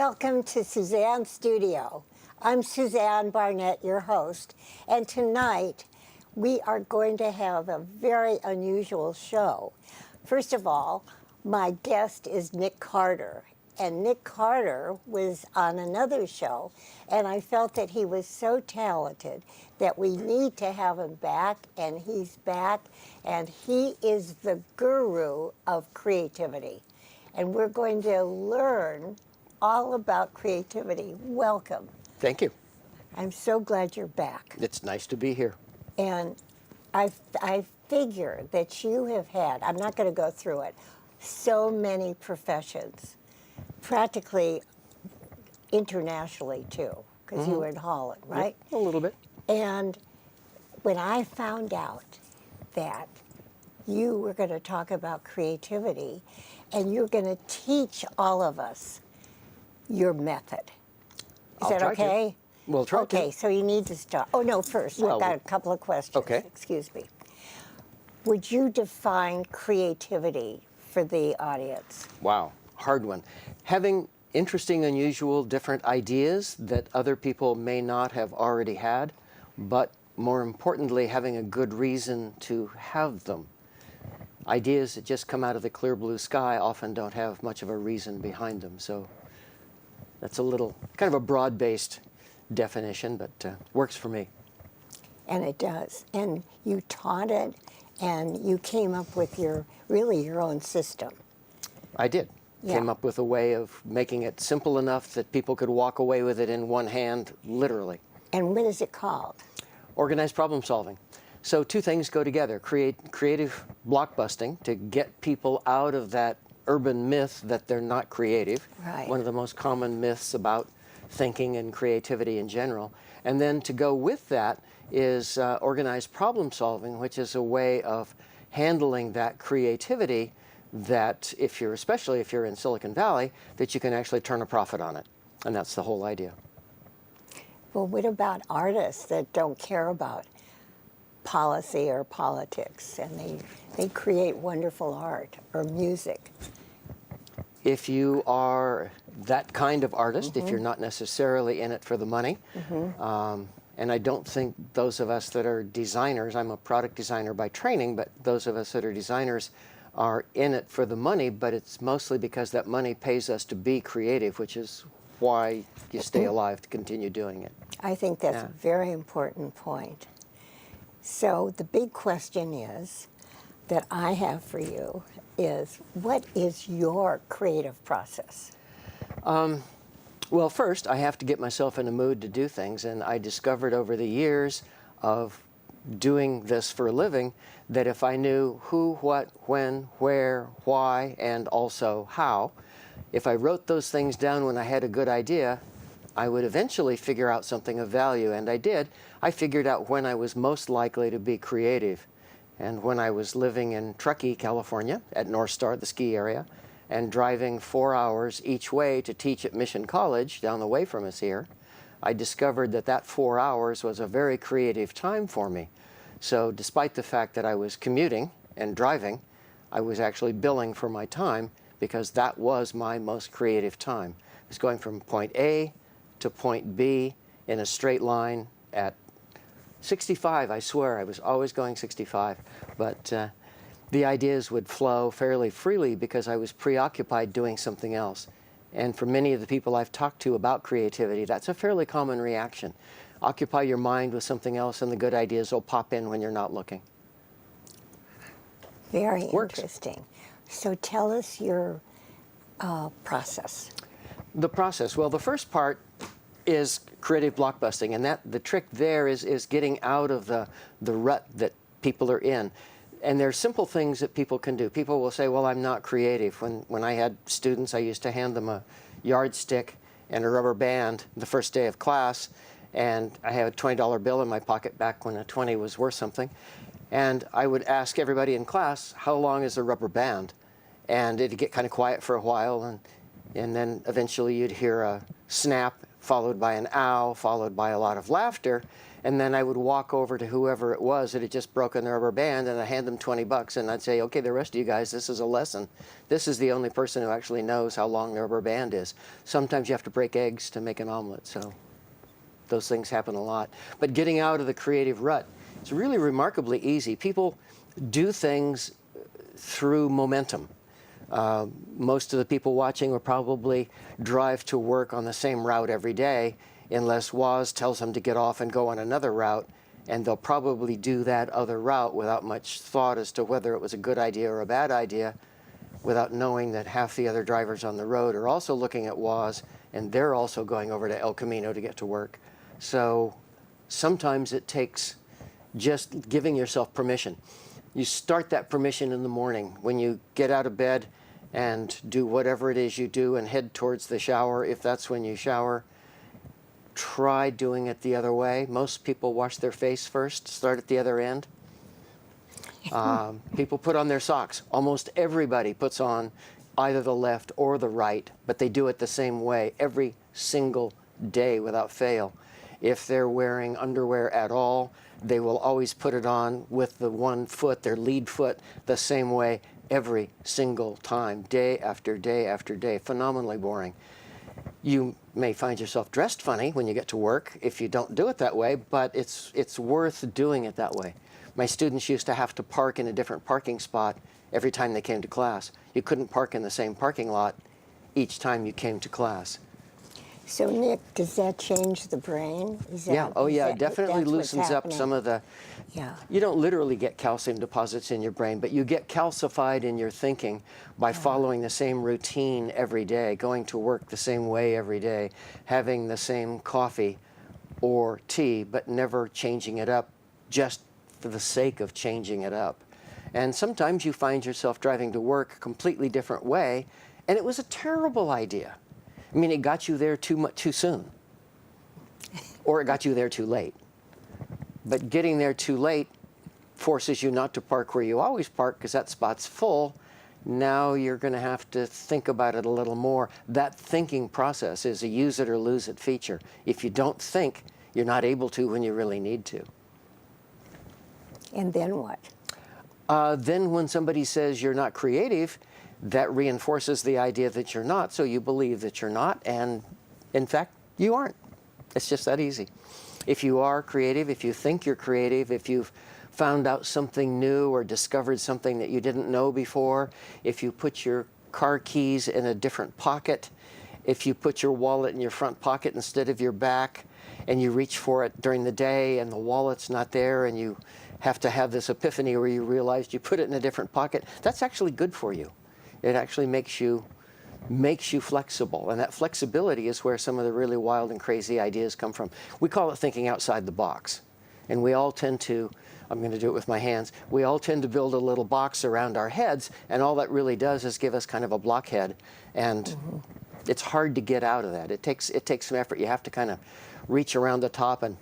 Welcome to Suzanne's studio. I'm Suzanne Barnett, your host, and tonight we are going to have a very unusual show. First of all, my guest is Nick Carter, and Nick Carter was on another show, and I felt that he was so talented that we need to have him back, and he's back, and he is the guru of creativity. And we're going to learn all about creativity. Welcome. Thank you. I'm so glad you're back. It's nice to be here. And I figure that you have had, I'm not going to go through it, so many professions, practically internationally too, because you were in Holland, right? Yep, a little bit. And when I found out that you were going to talk about creativity and you're going to teach all of us your method. Is that okay? We'll try to. Okay, so you need to start. Oh, no, first, I've got a couple of questions. Okay. Excuse me. Would you define creativity for the audience? Wow, hard one. Having interesting, unusual, different ideas that other people may not have already had, but more importantly, having a good reason to have them. Ideas that just come out of the clear blue sky often don't have much of a reason behind them. So that's a little, kind of a broad-based definition, but works for me. And it does. And you taught it, and you came up with really your own system. I did. Yeah. Came up with a way of making it simple enough that people could walk away with it in one hand, literally. And what is it called? Organized problem solving. So two things go together. Creative blockbusting to get people out of that urban myth that they're not creative. Right. One of the most common myths about thinking and creativity in general. And then to go with that is organized problem solving, which is a way of handling that creativity that especially if you're in Silicon Valley, that you can actually turn a profit on it. And that's the whole idea. Well, what about artists that don't care about policy or politics, and they create wonderful art or music? If you are that kind of artist, if you're not necessarily in it for the money, and I don't think those of us that are designers, I'm a product designer by training, but those of us that are designers are in it for the money, but it's mostly because that money pays us to be creative, which is why you stay alive to continue doing it. I think that's a very important point. So the big question is, that I have for you is, what is your creative process? Well, first, I have to get myself in a mood to do things, and I discovered over the years of doing this for a living that if I knew who, what, when, where, why, and also how, if I wrote those things down when I had a good idea, I would eventually figure out something of value, and I did. I figured out when I was most likely to be creative. And when I was living in Truckee, California, at North Star, the ski area, and driving 4 hours each way to teach at Mission College down the way from us here, I discovered that that 4 hours was a very creative time for me. So despite the fact that I was commuting and driving, I was actually billing for my time because that was my most creative time. I was going from point A to point B in a straight line at 65, I swear, I was always going 65, but the ideas would flow fairly freely because I was preoccupied doing something else. And for many of the people I've talked to about creativity, that's a fairly common reaction. Occupy your mind with something else and the good ideas will pop in when you're not looking. Very Works. interesting. So tell us your process. The process, well, the first part is creative blockbusting, and the trick there is getting out of the rut that people are in. And there are simple things that people can do. People will say, well, I'm not creative. When I had students, I used to hand them a yardstick and a rubber band the first day of class, and I had a $20 bill in my pocket back when a 20 was worth something. And I would ask everybody in class, how long is a rubber band? And it'd get kind of quiet for a while, and then eventually you'd hear a snap, followed by an ow, followed by a lot of laughter. And then I would walk over to whoever it was that had just broken the rubber band, and I'd hand them 20 bucks, and I'd say, okay, the rest of you guys, this is a lesson. This is the only person who actually knows how long the rubber band is. Sometimes you have to break eggs to make an omelet, so those things happen a lot. But getting out of the creative rut, it's really remarkably easy. People do things through momentum. Most of the people watching will probably drive to work on the same route every day, unless Woz tells them to get off and go on another route, and they'll probably do that other route without much thought as to whether it was a good idea or a bad idea, without knowing that half the other drivers on the road are also looking at Woz, and they're also going over to El Camino to get to work. So sometimes it takes just giving yourself permission. You start that permission in the morning when you get out of bed and do whatever it is you do and head towards the shower, if that's when you shower. Try doing it the other way. Most people wash their face first, start at the other end. People put on their socks. Almost everybody puts on either the left or the right, but they do it the same way every single day without fail. If they're wearing underwear at all, they will always put it on with the one foot, their lead foot, the same way every single time, day after day after day. Phenomenally boring. You may find yourself dressed funny when you get to work if you don't do it that way, but it's worth doing it that way. My students used to have to park in a different parking spot every time they came to class. You couldn't park in the same parking lot each time you came to class. So Nick, does that change the brain? Yeah, oh yeah, it definitely loosens up some of the, yeah. You don't literally get calcium deposits in your brain, but you get calcified in your thinking by following the same routine every day, going to work the same way every day, having the same coffee or tea, but never changing it up just for the sake of changing it up. And sometimes you find yourself driving to work a completely different way, and it was a terrible idea. I mean, it got you there too soon, or it got you there too late. But getting there too late forces you not to park where you always park because that spot's full. Now you're going to have to think about it a little more. That thinking process is a use it or lose it feature. If you don't think, you're not able to when you really need to. And then what? Then when somebody says you're not creative, that reinforces the idea that you're not, so you believe that you're not, and in fact, you aren't. It's just that easy. If you are creative, if you think you're creative, if you've found out something new or discovered something that you didn't know before, if you put your car keys in a different pocket, if you put your wallet in your front pocket instead of your back, and you reach for it during the day and the wallet's not there and you have to have this epiphany where you realized you put it in a different pocket, that's actually good for you. It actually makes you flexible, and that flexibility is where some of the really wild and crazy ideas come from. We call it thinking outside the box, and we all tend to, I'm going to do it with my hands, we all tend to build a little box around our heads, and all that really does is give us kind of a blockhead, and it's hard to get out of that. It takes some effort. You have to kind of reach around the top and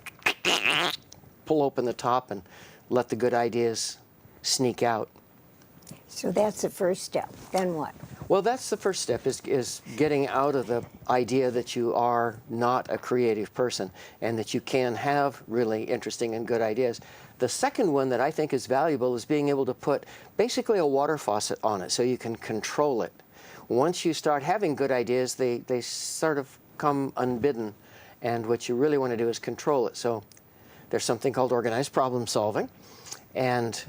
pull open the top and let the good ideas sneak out. So that's the first step. Then what? Well, that's the first step, is getting out of the idea that you are not a creative person and that you can have really interesting and good ideas. The second one that I think is valuable is being able to put basically a water faucet on it so you can control it. Once you start having good ideas, they sort of come unbidden, and what you really want to do is control it. So there's something called organized problem solving, and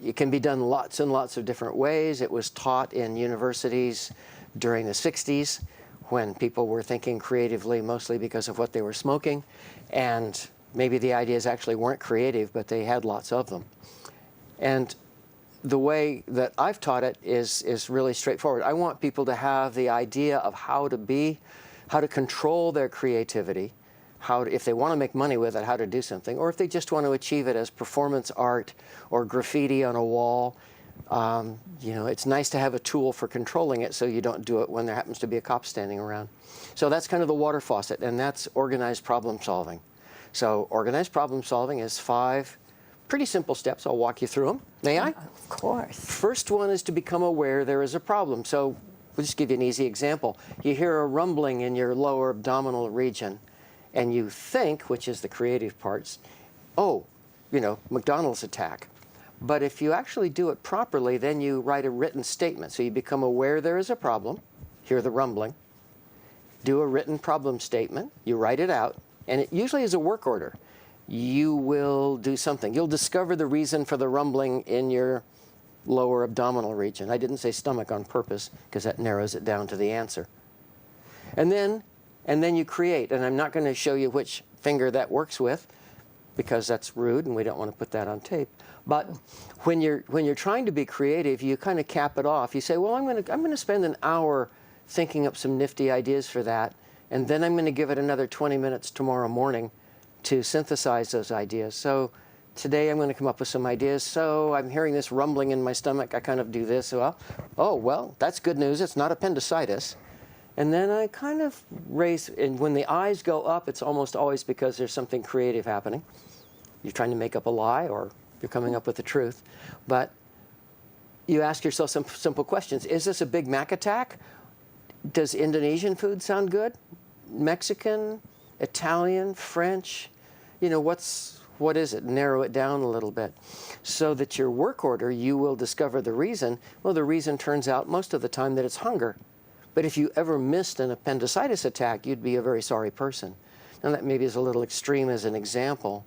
it can be done lots and lots of different ways. It was taught in universities during the 60s when people were thinking creatively mostly because of what they were smoking, and maybe the ideas actually weren't creative, but they had lots of them. And the way that I've taught it is really straightforward. I want people to have the idea of how to control their creativity, if they want to make money with it, how to do something, or if they just want to achieve it as performance art or graffiti on a wall. It's nice to have a tool for controlling it so you don't do it when there happens to be a cop standing around. So that's kind of the water faucet, and that's organized problem solving. So organized problem solving is 5 pretty simple steps. I'll walk you through them. May I? Of course. First one is to become aware there is a problem. So we'll just give you an easy example. You hear a rumbling in your lower abdominal region, and you think, which is the creative parts, oh, McDonald's attack. But if you actually do it properly, then you write a written statement. So you become aware there is a problem, hear the rumbling, do a written problem statement, you write it out, and it usually is a work order. You will do something. You'll discover the reason for the rumbling in your lower abdominal region. I didn't say stomach on purpose because that narrows it down to the answer. And then you create, and I'm not going to show you which finger that works with because that's rude and we don't want to put that on tape. But when you're trying to be creative, you kind of cap it off. You say, well, I'm going to spend an hour thinking up some nifty ideas for that, and then I'm going to give it another 20 minutes tomorrow morning to synthesize those ideas. So today I'm going to come up with some ideas. So I'm hearing this rumbling in my stomach. I kind of do this. Well, that's good news. It's not appendicitis. And then I kind of raise, and when the eyes go up, it's almost always because there's something creative happening. You're trying to make up a lie or you're coming up with the truth. But you ask yourself some simple questions. Is this a Big Mac attack? Does Indonesian food sound good? Mexican, Italian, French? What is it? Narrow it down a little bit. So that your work order, you will discover the reason. Well, the reason turns out most of the time that it's hunger. But if you ever missed an appendicitis attack, you'd be a very sorry person. Now that maybe is a little extreme as an example,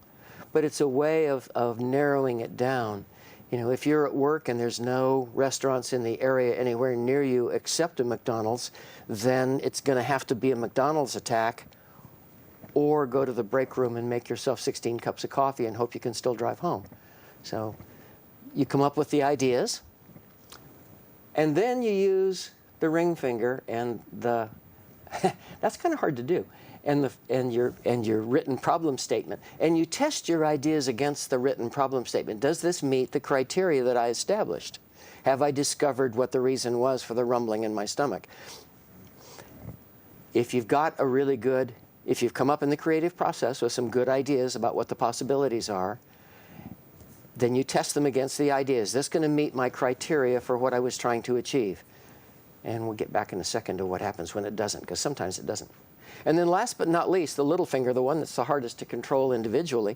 but it's a way of narrowing it down. If you're at work and there's no restaurants in the area anywhere near you except a McDonald's, then it's going to have to be a McDonald's attack, or go to the break room and make yourself 16 cups of coffee and hope you can still drive home. So you come up with the ideas, and then you use the ring finger and the that's kind of hard to do, and your written problem statement, and you test your ideas against the written problem statement. Does this meet the criteria that I established? Have I discovered what the reason was for the rumbling in my stomach? If you've come up in the creative process with some good ideas about what the possibilities are, then you test them against the idea. Is this going to meet my criteria for what I was trying to achieve? And we'll get back in a second to what happens when it doesn't, because sometimes it doesn't. And then last but not least, the little finger, the one that's the hardest to control individually,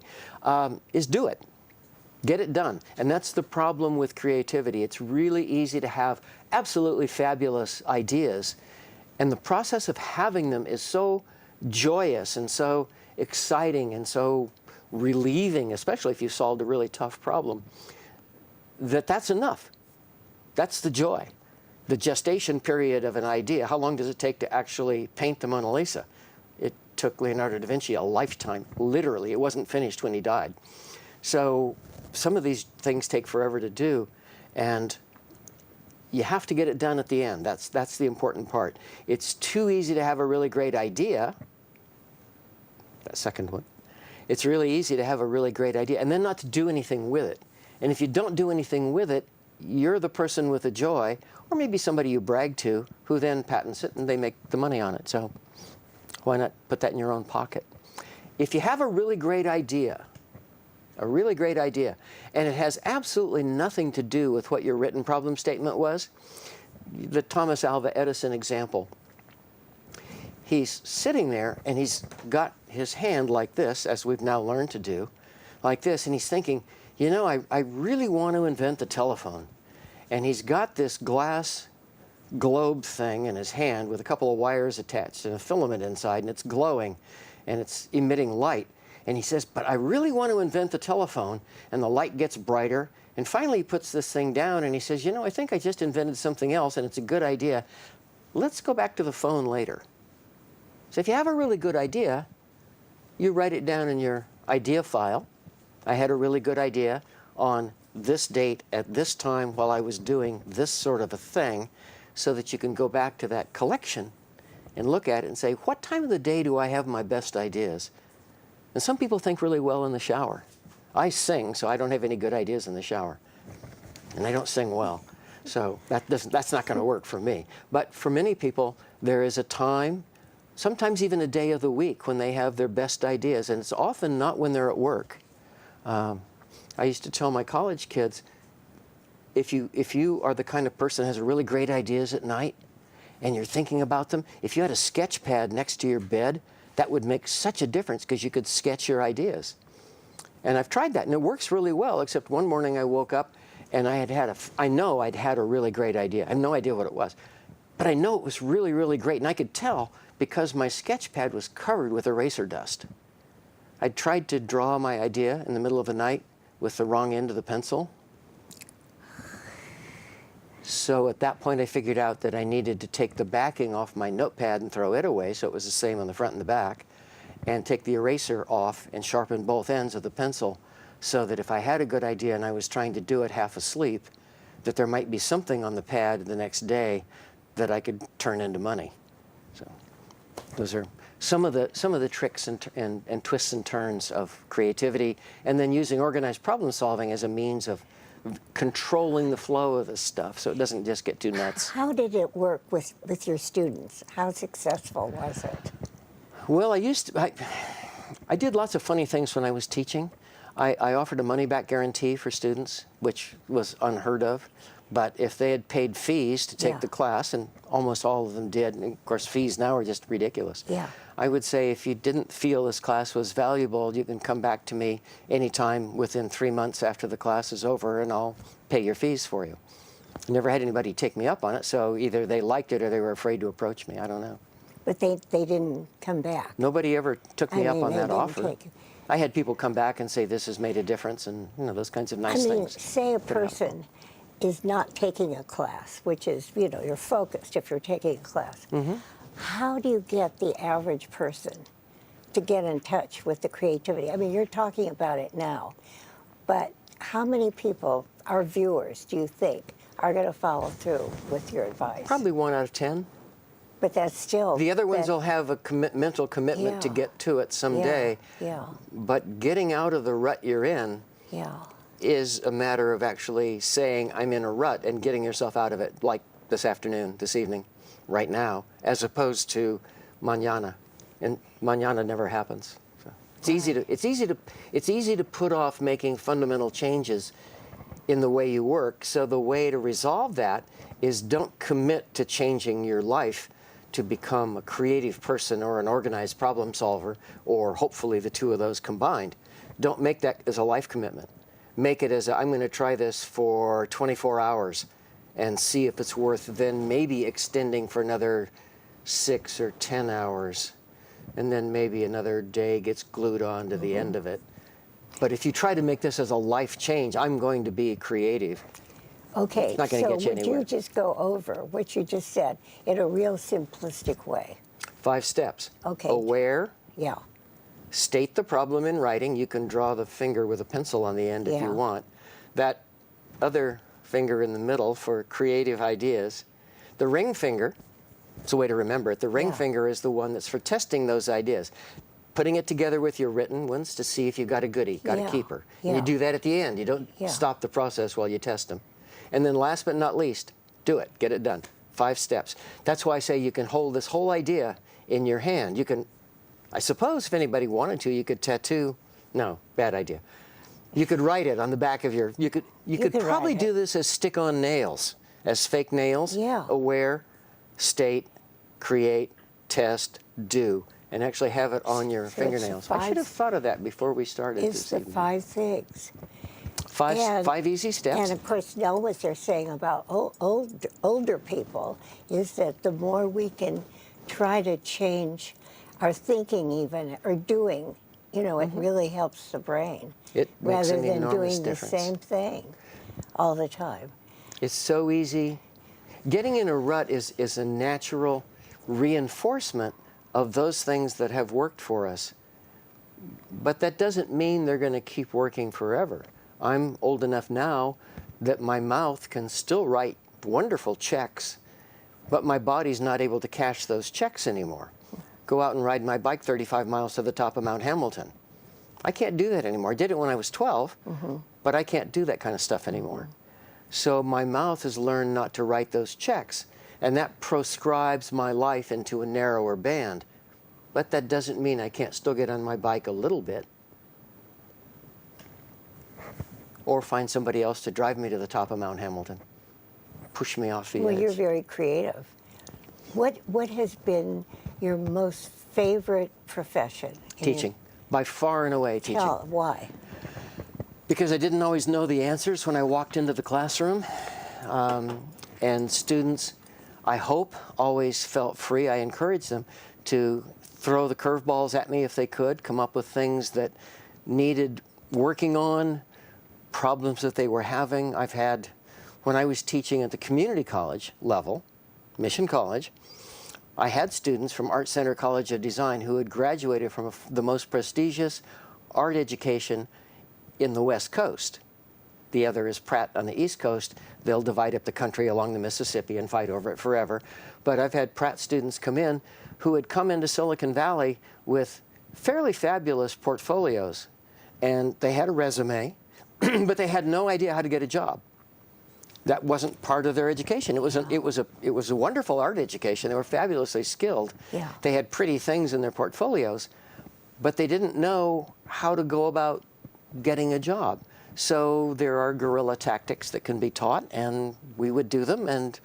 is do it. Get it done. And that's the problem with creativity. It's really easy to have absolutely fabulous ideas, and the process of having them is so joyous and so exciting and so relieving, especially if you solved a really tough problem, that's enough. That's the joy. The gestation period of an idea, how long does it take to actually paint the Mona Lisa? It took Leonardo da Vinci a lifetime, literally. It wasn't finished when he died. So some of these things take forever to do, and you have to get it done at the end. That's the important part. It's too easy to have a really great idea. That second one. It's really easy to have a really great idea and then not to do anything with it. And if you don't do anything with it, you're the person with the joy, or maybe somebody you brag to, who then patents it and they make the money on it. So why not put that in your own pocket? If you have a really great idea, and it has absolutely nothing to do with what your written problem statement was, the Thomas Alva Edison example, he's sitting there and he's got his hand like this, as we've now learned to do, like this, and he's thinking, I really want to invent the telephone. And he's got this glass globe thing in his hand with a couple of wires attached and a filament inside, and it's glowing and it's emitting light. And he says, but I really want to invent the telephone, and the light gets brighter. And finally he puts this thing down and he says, I think I just invented something else and it's a good idea. Let's go back to the phone later. So if you have a really good idea, you write it down in your idea file. I had a really good idea on this date at this time while I was doing this sort of a thing, so that you can go back to that collection and look at it and say, what time of the day do I have my best ideas? And some people think really well in the shower. I sing, so I don't have any good ideas in the shower. And I don't sing well. So that's not going to work for me. But for many people, there is a time, sometimes even a day of the week, when they have their best ideas. And it's often not when they're at work. I used to tell my college kids, if you are the kind of person that has really great ideas at night and you're thinking about them, if you had a sketch pad next to your bed, that would make such a difference because you could sketch your ideas. And I've tried that, and it works really well, except one morning I woke up and I know I'd had a really great idea. I have no idea what it was, but I know it was really, really great. And I could tell because my sketch pad was covered with eraser dust. I tried to draw my idea in the middle of the night with the wrong end of the pencil. So at that point I figured out that I needed to take the backing off my notepad and throw it away so it was the same on the front and the back, and take the eraser off and sharpen both ends of the pencil so that if I had a good idea and I was trying to do it half asleep, that there might be something on the pad the next day that I could turn into money. So those are some of the tricks and twists and turns of creativity, and then using organized problem solving as a means of controlling the flow of this stuff so it doesn't just get too nuts. How did it work with your students? How successful was it? Well, I did lots of funny things when I was teaching. I offered a money-back guarantee for students, which was unheard of. But if they had paid fees to take the class, and almost all of them did, and of course fees now are just ridiculous, I would say if you didn't feel this class was valuable, you can come back to me anytime within 3 months after the class is over, and I'll pay your fees for you. I never had anybody take me up on it, so either they liked it or they were afraid to approach me. I don't know. But they didn't come back. Nobody ever took me up on that offer. I had people come back and say this has made a difference, and those kinds of nice things. Say a person is not taking a class, which is, you're focused if you're taking a class. How do you get the average person to get in touch with the creativity? I mean, you're talking about it now, but how many people, our viewers, do you think, are going to follow through with your advice? Probably 1 out of 10. But that's still... The other ones will have a mental commitment to get to it someday. But getting out of the rut you're in is a matter of actually saying, I'm in a rut, and getting yourself out of it, like this afternoon, this evening, right now, as opposed to mañana. And mañana never happens. So it's easy to put off making fundamental changes in the way you work. So the way to resolve that is don't commit to changing your life to become a creative person or an organized problem solver, or hopefully the two of those combined. Don't make that as a life commitment. Make it as I'm going to try this for 24 hours and see if it's worth then maybe extending for another 6 or 10 hours, and then maybe another day gets glued on to the end of it. But if you try to make this as a life change, I'm going to be creative. Okay, it's not going to get you would anywhere. You just go over what you just said in a real simplistic way? 5 steps. Okay. Aware. Yeah. State the problem in writing. You can draw the finger with a pencil on the end if you want. That other finger in the middle for creative ideas. The ring finger, it's a way to remember it. The ring finger is the one that's for testing those ideas. Putting it together with your written ones to see if you got a goodie, got a keeper. And you do that at the end. You don't stop the process while you test them. And then last but not least, do it. Get it done. 5 steps. That's why I say you can hold this whole idea in your hand. You can, I suppose if anybody wanted to, you could tattoo. No, bad idea. You could write it on the back of your, you could probably do this as stick-on nails, as fake nails. Yeah. Aware, state, create, test, do, and actually have it on your fingernails. I should have thought of that before we started It's the 5 things. 5 easy steps. And of course, now what they're saying about older people is that the more we can try to change our thinking even, or doing, it really helps the brain. It makes rather an than enormous doing difference. the same thing all the time. It's so easy. Getting in a rut is a natural reinforcement of those things that have worked for us. But that doesn't mean they're going to keep working forever. I'm old enough now that my mouth can still write wonderful checks, but my body's not able to cash those checks anymore. Go out and ride my bike 35 miles to the top of Mount Hamilton. I can't do that anymore. I did it when I was 12, but I can't do that kind of stuff anymore. So my mouth has learned not to write those checks, and that proscribes my life into a narrower band. But that doesn't mean I can't still get on my bike a little bit, or find somebody else to drive me to the top of Mount Hamilton, push me off the edge. Well, you're very creative. What has been your most favorite profession? Teaching. By far and away, teaching. Why? Because I didn't always know the answers when I walked into the classroom. And students, I hope, always felt free. I encouraged them to throw the curveballs at me if they could, come up with things that needed working on, problems that they were having. I've had, when I was teaching at the community college level, Mission College, I had students from Art Center College of Design who had graduated from the most prestigious art education in the West Coast. The other is Pratt on the East Coast. They'll divide up the country along the Mississippi and fight over it forever. But I've had Pratt students come in who had come into Silicon Valley with fairly fabulous portfolios. And they had a resume, but they had no idea how to get a job. That wasn't part of their education. It was a wonderful art education. They were fabulously skilled. Yeah. They had pretty things in their portfolios, but they didn't know how to go about getting a job. So there are guerrilla tactics that can be taught, and we would do them. And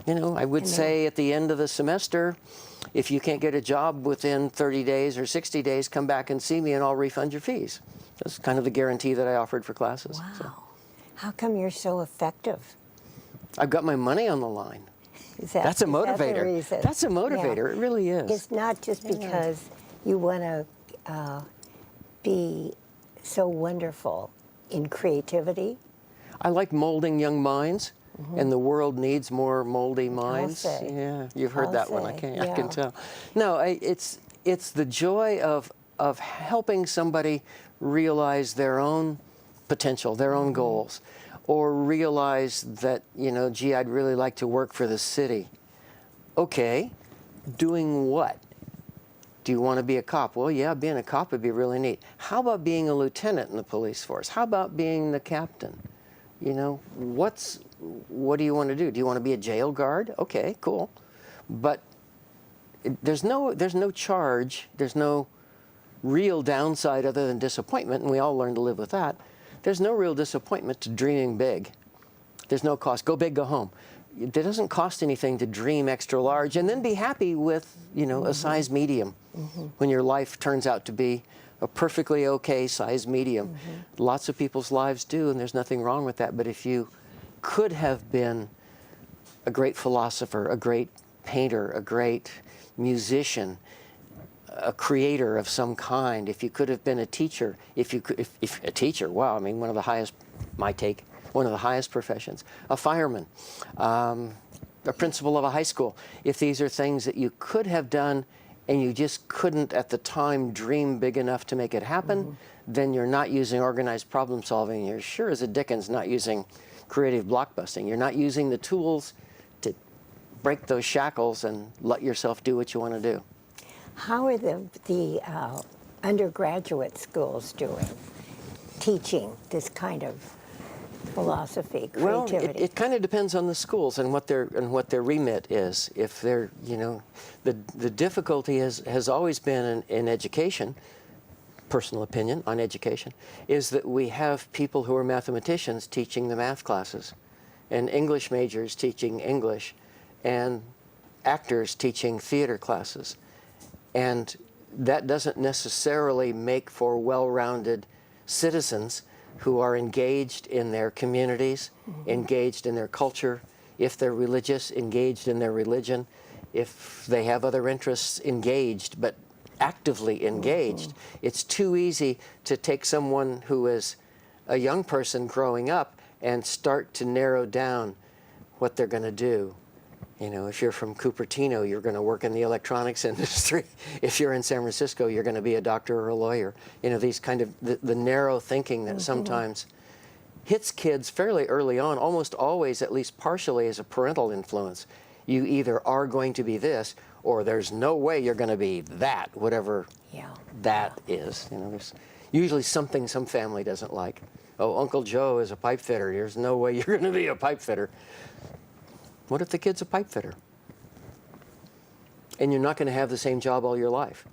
I would say at the end of the semester, if you can't get a job within 30 days or 60 days, come back and see me, and I'll refund your fees. That's kind of the guarantee that I offered for classes. Wow. So. How come you're so effective? I've got my money on the line. That's a motivator. That the reason? That's a motivator. Yeah. It really is. It's not just because you want to be so wonderful in creativity. I like molding young minds, and the world needs more moldy minds. I'll say. Yeah, you've heard that one. I Yeah. can tell. No, it's the joy of helping somebody realize their own potential, their own goals, or realize that, gee, I'd really like to work for the city. Okay, doing what? Do you want to be a cop? Well, yeah, being a cop would be really neat. How about being a lieutenant in the police force? How about being the captain? What do you want to do? Do you want to be a jail guard? Okay, cool. But there's no charge, there's no real downside other than disappointment, and we all learn to live with that. There's no real disappointment to dreaming big. There's no cost. Go big, go home. It doesn't cost anything to dream extra large and then be happy with, a size medium when your life turns out to be a perfectly okay size medium. Lots of people's lives do, and there's nothing wrong with that. But if you could have been a great philosopher, a great painter, a great musician, a creator of some kind, if you could have been a teacher, if a teacher, wow, I mean, one of the highest, my take, one of the highest professions, a fireman, a principal of a high school. If these are things that you could have done and you just couldn't at the time dream big enough to make it happen, then you're not using organized problem solving. You're sure as a Dickens not using creative blockbusting. You're not using the tools to break those shackles and let yourself do what you want to do. How are the undergraduate schools doing, teaching this kind of philosophy, creativity? Well, it kind of depends on the schools and what their remit is. If they're, the difficulty has always been in education, personal opinion on education, is that we have people who are mathematicians teaching the math classes, and English majors teaching English, and actors teaching theater classes. And that doesn't necessarily make for well-rounded citizens who are engaged in their communities, engaged in their culture, if they're religious, engaged in their religion, if they have other interests, engaged, but actively engaged. It's too easy to take someone who is a young person growing up and start to narrow down what they're going to do. If you're from Cupertino, you're going to work in the electronics industry. If you're in San Francisco, you're going to be a doctor or a lawyer. These kind of the narrow thinking that sometimes hits kids fairly early on, almost always, at least partially, as a parental influence. You either are going to be this, or there's no way you're going to be that, whatever that is. There's usually something some family doesn't like. Oh, Uncle Joe is a pipe fitter. There's no way you're going to be a pipe fitter. What if the kid's a pipe fitter? And you're not going to have the same job all your life.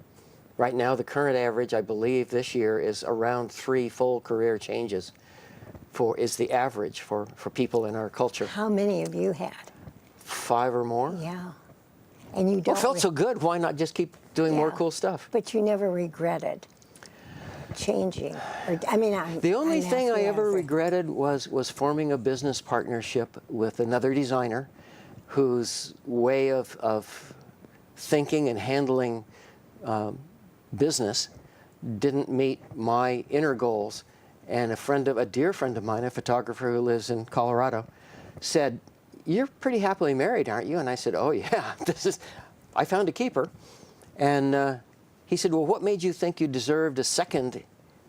Right now, the current average, I believe, this year is around 3 full career changes is the average for people in our culture. How many have you had? 5 or more. Yeah. And you don't... Well, it felt so good. Why not just keep doing more cool stuff? But you never regretted. changing? Or, I mean, The only I'm thing I asking ever as a- regretted was forming a business partnership with another designer whose way of thinking and handling business didn't meet my inner goals. And a dear friend of mine, a photographer who lives in Colorado, said, "You're pretty happily married, aren't you?" And I said, "Oh yeah, I found a keeper." And he said, "Well, what made you think you deserved a second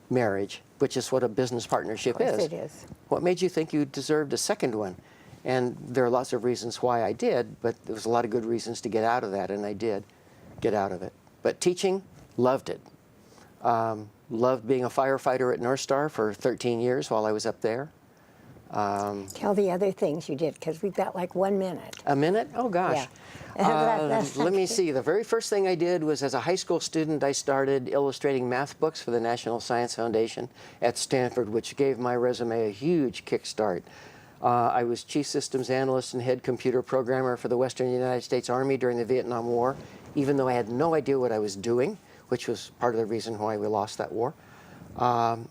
marriage?" Which is what a business partnership Of course is. it is. What made you think you deserved a second one? And there are lots of reasons why I did, but there was a lot of good reasons to get out of that, and I did get out of it. But teaching, loved it. Loved being a firefighter at North Star for 13 years while I was up there. Tell the other things you did, because we've got like 1 minute. A minute? Oh gosh. Yeah. Let me see. The very first thing I did was, as a high school student, I started illustrating math books for the National Science Foundation at Stanford, which gave my resume a huge kickstart. I was chief systems analyst and head computer programmer for the Western United States Army during the Vietnam War, even though I had no idea what I was doing, which was part of the reason why we lost that war. I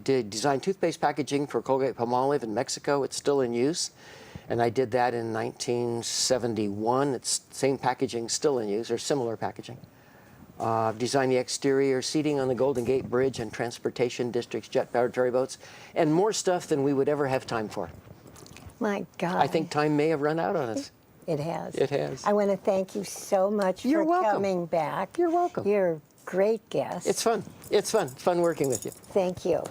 did design toothpaste packaging for Colgate-Palmolive in Mexico. It's still in use. And I did that in 1971. It's same packaging still in use, or similar packaging. Designed the exterior seating on the Golden Gate Bridge and Transportation District's jet-powered ferry boats, and more stuff than we would ever have time for. My God. I think time may have run out on us. It has. It has. I want to thank you so much You're for welcome. coming back. You're welcome. You're a great guest. It's fun. It's fun. Fun working with you. Thank you.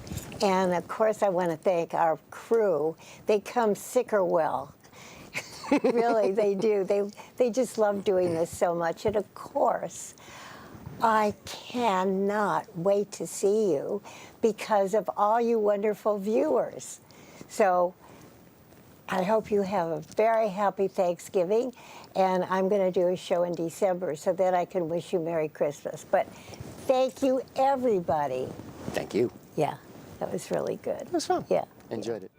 And of course, I want to thank our crew. They come sick or well. Really, they do. They just love doing this so much. And of course, I cannot wait to see you because of all you wonderful viewers. So I hope you have a very happy Thanksgiving, and I'm going to do a show in December so that I can wish you Merry Christmas. But thank you, everybody. Thank you. Yeah, that was really good. It was fun. Yeah. Enjoyed it.